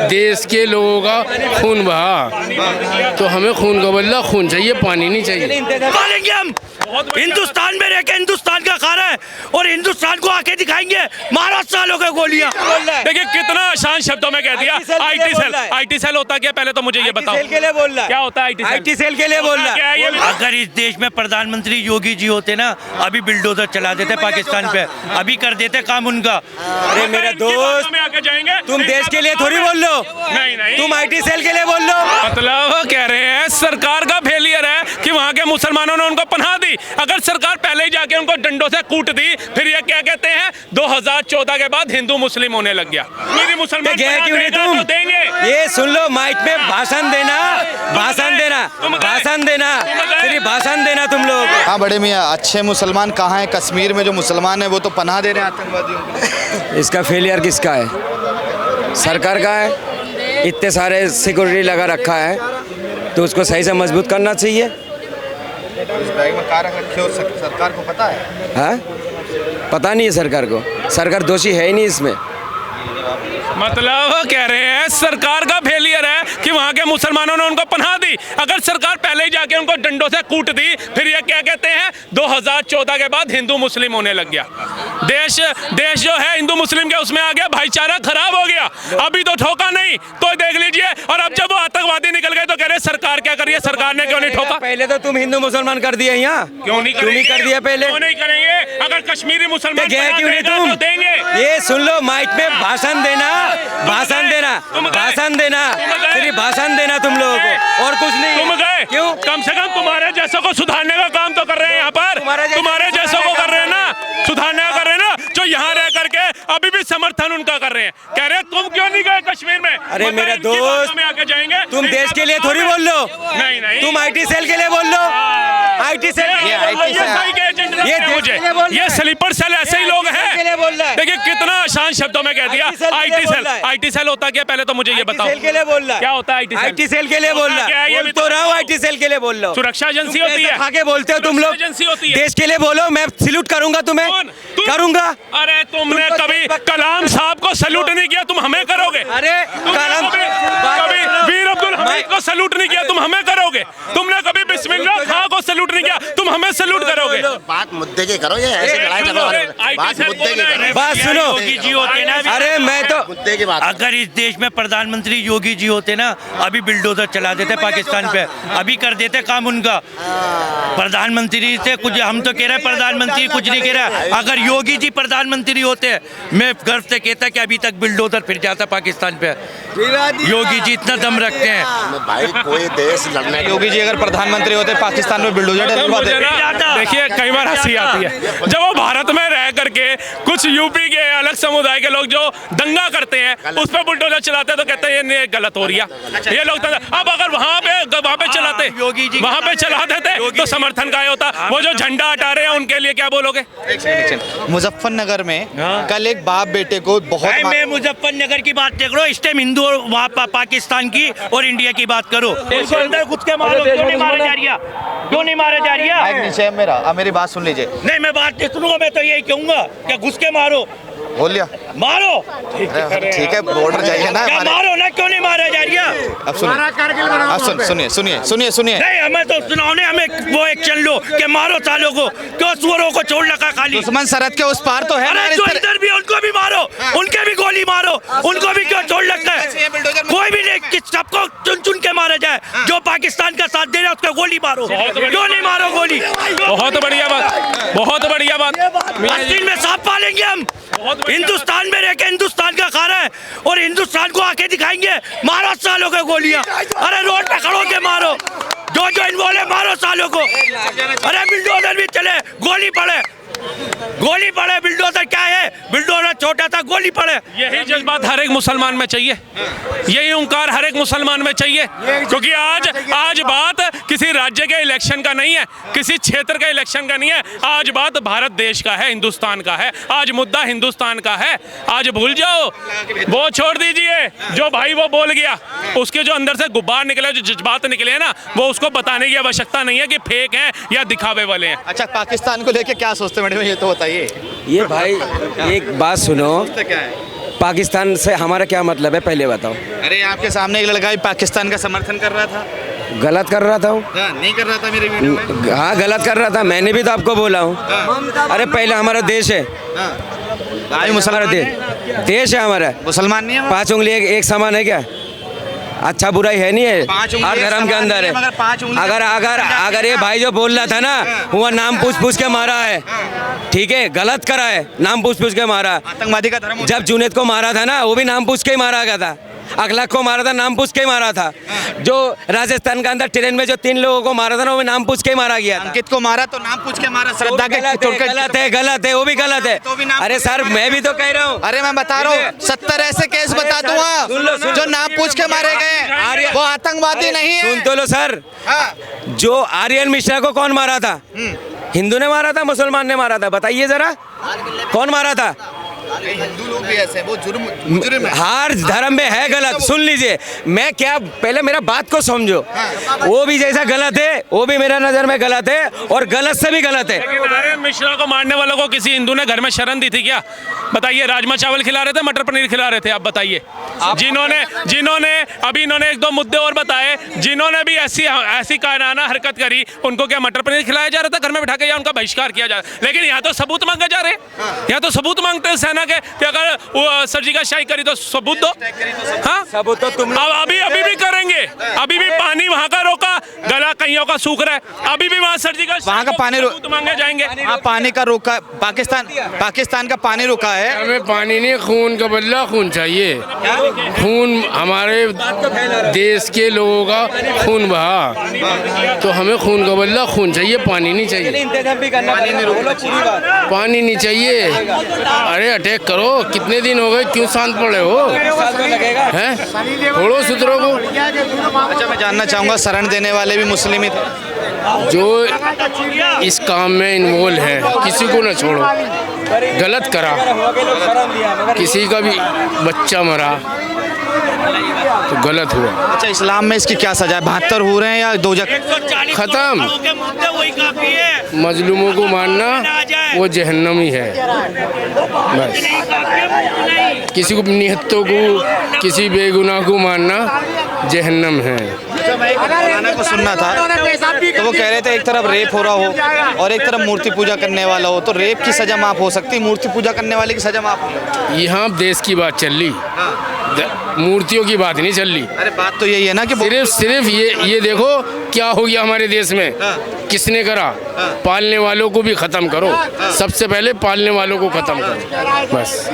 देश के लोगों का खून बहा, तो हमें खून का बदला खून चाहिए, पानी नहीं चाहिए। पालेंगे हम, हिंदुस्तान में रह के हिंदुस्तान का खा रहा है और हिंदुस्तान को आके दिखाएंगे। महाराष्ट्र वालों के गोलियां। देखिए कितना आसान शब्दों में कह दिया। आईटी सेल होता क्या, पहले तो मुझे ये बताओ। सेल के लिए बोल रहा है, क्या होता है आईटी सेल के लिए बोल रहा है। अगर इस देश में प्रधानमंत्री योगी जी होते ना, अभी बिल्डोजर चला देते पाकिस्तान पे, अभी कर देते काम उनका। अरे मेरे दोस्त, में आके जाएंगे, तुम देश के लिए थोड़ी बोल लो, नहीं तुम आईटी सेल के लिए बोल लो। मतलब कह रहे हैं सरकार का फेलियर है कि वहाँ के मुसलमानों ने उनको पनाह दी। अगर सरकार पहले ही जाके उनको डंडों से कूट दी, फिर ये क्या कहते हैं 2014 के बाद हिंदू मुस्लिम होने लग गया। मेरी मुसलमान क्यों नहीं तुम देंगे? ये सुन लो, माइक में भाषण देना, भाषण देना, भाषण देना, सिर्फ भाषण देना तुम लोग। हाँ बड़े मियाँ, अच्छे मुसलमान कहाँ हैं? कश्मीर में जो मुसलमान है वो तो पनाह दे रहे हैं आतंकवादियों को। इसका फेलियर किसका है? सरकार का है। इतने सारे सिक्योरिटी लगा रखा है तो उसको सही से मजबूत करना चाहिए। इस बैग में कार रखे हो, सरकार को पता है? हाँ, पता नहीं है सरकार को, सरकार दोषी है ही नहीं इसमें। मतलब कह रहे हैं सरकार का फेलियर है कि वहाँ के मुसलमानों ने उनको पनाह दी। अगर सरकार पहले ही जाके उनको डंडों से कूट दी, फिर ये क्या कहते हैं 2014 के बाद हिंदू मुस्लिम होने लग गया। देश जो है हिंदू मुस्लिम के उसमें आ गया, भाईचारा खराब हो गया। अभी तो ठोका नहीं, तो देख लीजिए। और अब जब वो आतंकवादी निकल गए तो कह रहे सरकार क्या कर रही है, सरकार ने क्यों नहीं ठोका? पहले तो तुम हिंदू मुसलमान कर दिए यहाँ, क्यों नहीं कर दिया पहले? क्यों नहीं करेंगे? अगर कश्मीरी मुसलमान क्यों नहीं तुम देंगे? ये सुन लो, माइक में भाषण देना, भाषण देना, भाषण देना, सिर्फ भाषण देना तुम लोगों को, और कुछ नहीं। तुम गए क्यों? कम से कम तुम्हारे जैसों को सुधारने का काम तो कर रहे हैं यहाँ पर। तुम्हारे जैसों को कर रहे हैं ना, सुधारने का कर रहे हैं ना, जो यहाँ रह करके अभी भी समर्थन उनका कर रहे हैं। कह रहे हैं तुम क्यों नहीं गए कश्मीर में? अरे मेरे दोस्त, में आके जाएंगे, तुम देश के लिए थोड़ी बोल लो, नहीं तुम आईटी सेल के लिए बोल लो। आईटी सेल, ये स्लीपर सेल ऐसे ही लोग हैं। देखिए कितना आसान शब्दों में कह दिया। आईटी सेल होता क्या, पहले तो मुझे ये बताओ। सेल के लिए बोल रहा है। क्या होता है आईटी सेल के लिए बोल रहा है? बोल तो रहा हूँ, आईटी सेल के लिए बोल रहा हूँ। सुरक्षा एजेंसी होती है। आगे बोलते हो तुम लोग, एजेंसी होती है। देश के लिए बोलो, मैं सैल्यूट करूंगा तुम्हें, करूंगा। अरे तुमने कभी कलाम साहब को सैल्यूट नहीं किया, तुम हमें करोगे? अरे कलाम, कभी वीर अब्दुल हमीद को सैल्यूट नहीं किया, तुम हमें करोगे? तुमने कभी बिस्मिल्लाह खां को सैल्यूट नहीं किया, तुम हमें सैल्यूट करोगे? बात मुद्दे की करो, ये ऐसे लड़ाई झगड़ा वाले बात मुद्दे की करो। बात सुनो, योगी जी होते ना, अरे मैं तो मुद्दे की बात। अगर इस देश में प्रधानमंत्री योगी जी होते ना, अभी बिल्डोजर चला देते पाकिस्तान पे, अभी कर देते काम उनका। प्रधानमंत्री से कुछ, हम तो कह रहे हैं प्रधानमंत्री कुछ नहीं कह रहा। अगर योगी जी प्रधानमंत्री होते, मैं गर्व से कहता कि अभी तक बिल्डोजर फिर जाता पाकिस्तान पे। योगी जी इतना दम रखते हैं भाई, कोई देश लड़ने। योगी जी अगर प्रधानमंत्री होते पाकिस्तान में बिल्डोजर देखिए कई बार हंसी आती है जब वो भारत में रह करके कुछ यूपी के अलग समुदाय के लोग जो दंगा करते हैं उस पर बुलडोजर चलाते हैं, तो कहते हैं ये गलत हो रही है, ये लोग। अब अगर वहाँ पे चलाते, योगी जी वहाँ पे चला देते तो समर्थन का होता। वो जो झंडा हटा रहे हैं उनके लिए क्या बोलोगे? मुजफ्फरनगर में कल एक बाप बेटे को बहुत मैं मुजफ्फरनगर की बात देख रहा हूँ, इस टाइम हिंदू और वहाँ पाकिस्तान की और इंडिया की बात करो। उसके अंदर घुस के मारो, क्यों नहीं मारा जा रही है? क्यों नहीं मारा जा रही है? नीचे है मेरा, मेरी बात सुन लीजिए। नहीं, मैं बात नहीं सुनूंगा, मैं तो यही कहूंगा क्या घुस के मारो, बोल लिया, मारो। ठीक है, बॉर्डर चाहिए ना क्या मारो ना, क्यों नहीं मारा जा रही है? अब सुनिए। नहीं, हमें तो सुनाओ, नहीं हमें वो एक्शन लो कि मारो सालों को, क्यों सुअरों को छोड़ रखा खाली? दुश्मन सरहद के उस पार तो है। अरे जो इधर भी उनको भी मारो, उनके भी गोली मारो, उनको भी क्यों छोड़ रखा है? कोई भी नहीं, सबको चुन चुन के मारा जाए। जो पाकिस्तान का साथ दे रहा है उसको गोली मारो, क्यों नहीं मारो गोली? बहुत बढ़िया बात, बहुत बढ़िया बात। आस्तीन में सांप पालेंगे हम, हिंदुस्तान में रह के हिंदुस्तान का खा रहा है और हिंदुस्तान को आके दिखाएंगे। मारो सालों के गोलियां, अरे रोड पे खड़ो के मारो, जो इन्वॉल्व है मारो सालों को। अरे बिल्डोजर भी चले, गोली पड़े, बिल्डोजर क्या है? बिल्डोजर छोटा था, गोली पड़े। यही जज्बात हर एक मुसलमान में चाहिए, यही ओंकार हर एक मुसलमान में चाहिए। क्योंकि आज बात किसी राज्य के इलेक्शन का नहीं है, किसी क्षेत्र के इलेक्शन का नहीं है, आज बात भारत देश का है, हिंदुस्तान का है। आज मुद्दा हिंदुस्तान का है। आज भूल जाओ, वो छोड़ दीजिए, जो भाई वो बोल गया, उसके जो अंदर से गुब्बार निकले, जो जज्बात निकले हैं ना, वो उसको बताने की आवश्यकता नहीं है कि फेक हैं या दिखावे वाले हैं। अच्छा, पाकिस्तान को लेके क्या सोचते हैं मैडम, ये तो बताइए। ये भाई एक बात सुनो, क्या है? पाकिस्तान से हमारा क्या मतलब है पहले बताओ। अरे आपके सामने एक लड़का भी पाकिस्तान का समर्थन कर रहा था। गलत कर रहा था वो। नहीं कर रहा था मेरे वीडियो में। हाँ गलत कर रहा था, मैंने भी तो आपको बोला हूँ। अरे पहले हमारा देश है, आज मुसलमान देश है हमारा। मुसलमान नहीं है। 5 उंगली एक समान है क्या? अच्छा बुराई है नहीं है, 5 उंगली हर एक धर्म के समान अंदर नहीं है। है, मगर 5 उंगली अगर अगर अगर ये भाई जो बोल रहा था ना, वो नाम पूछ के मारा है, ठीक है, गलत करा है, नाम पूछ के मारा। आतंकवादी का धर्म। जब जुनेद को मारा था ना, वो भी नाम पूछ के ही मारा गया था। अखलाक को मारा था, नाम पूछ के ही मारा था। जो राजस्थान के अंदर ट्रेन में जो 3 लोगों को मारा था ना, वो भी नाम पूछ के ही मारा गया था। अंकित को मारा तो नाम पूछ के मारा। श्रद्धा के गलत है, वो भी गलत है। तो भी नाम अरे सर मैं भी तो कह रहा हूँ। अरे मैं बता रहा हूँ 70 ऐसे केस बता दूंगा जो नाम पूछ के मारे गए, वो आतंकवादी नहीं है। सुन तो लो सर, हाँ। जो आर्यन मिश्रा को कौन मारा था? हिंदू ने मारा था, मुसलमान ने मारा था? बताइए जरा, कौन मारा था? हिंदू लोग भी ऐसे, वो जुर्म है। हर धर्म में है गलत। सुन लीजिए, मैं क्या, पहले मेरा बात को समझो। वो भी जैसा गलत है, वो भी मेरा नजर में गलत है, और गलत से भी गलत है। लेकिन आर्यन मिश्रा को मारने वालों को किसी हिंदू ने घर में शरण दी थी क्या? बताइए, राजमा चावल खिला रहे थे, मटर पनीर खिला रहे थे? आप बताइए। जिन्होंने अभी इन्होंने 1-2 मुद्दे और बताए, जिन्होंने भी ऐसी कायराना हरकत करी, उनको क्या मटर पनीर खिलाया जा रहा था घर में बिठा के, या उनका बहिष्कार किया जा रहा है? लेकिन यहाँ तो सबूत मांगे जा रहे हैं, यहाँ तो सबूत मांगते हैं सेना के कि अगर वो सर्जिकल स्ट्राइक करी तो सबूत दो। हाँ, सबूत तो तुम अभी भी करेंगे। अभी भी पानी वहाँ का रोका, गला कईयों का सूख रहा है, अभी भी वहाँ सर्जिकल वहाँ का पानी मांगे जाएंगे। हाँ, पानी का रोका, पाकिस्तान का पानी रोका है। हमें पानी नहीं, खून का बदला खून चाहिए। खून हमारे देश के लोगों का खून बहा, तो हमें खून का बदला खून चाहिए, पानी नहीं चाहिए। पानी नहीं चाहिए। अरे अटैक करो, कितने दिन हो गए, क्यों शांत पड़े हो? हैं? छोड़ो सूत्रों को। अच्छा, मैं जानना चाहूँगा, शरण देने वाले भी मुस्लिम ही थे? जो इस काम में इन्वॉल्व है, किसी को ना छोड़ो। गलत करा, किसी का भी बच्चा मरा तो गलत हुआ। अच्छा, इस्लाम में इसकी क्या सजा है? 72 हो रहे हैं या दोजख? खत्म। मजलूमों को मारना वो जहन्नम ही है बस। किसी को निहत्तों को, किसी बेगुनाह को मारना जहन्नम है। गाना को सुनना था तो वो कह रहे थे एक तरफ रेप हो रहा हो और एक तरफ मूर्ति पूजा करने वाला हो, तो रेप की सजा माफ हो सकती, मूर्ति पूजा करने वाले की सजा माफ हो? यहाँ देश की बात चल रही, मूर्तियों की बात नहीं चल रही। अरे बात तो यही है ना कि सिर्फ ये देखो क्या हो गया हमारे देश में, किसने करा? पालने वालों को भी खत्म करो, सबसे पहले पालने वालों को खत्म करो बस।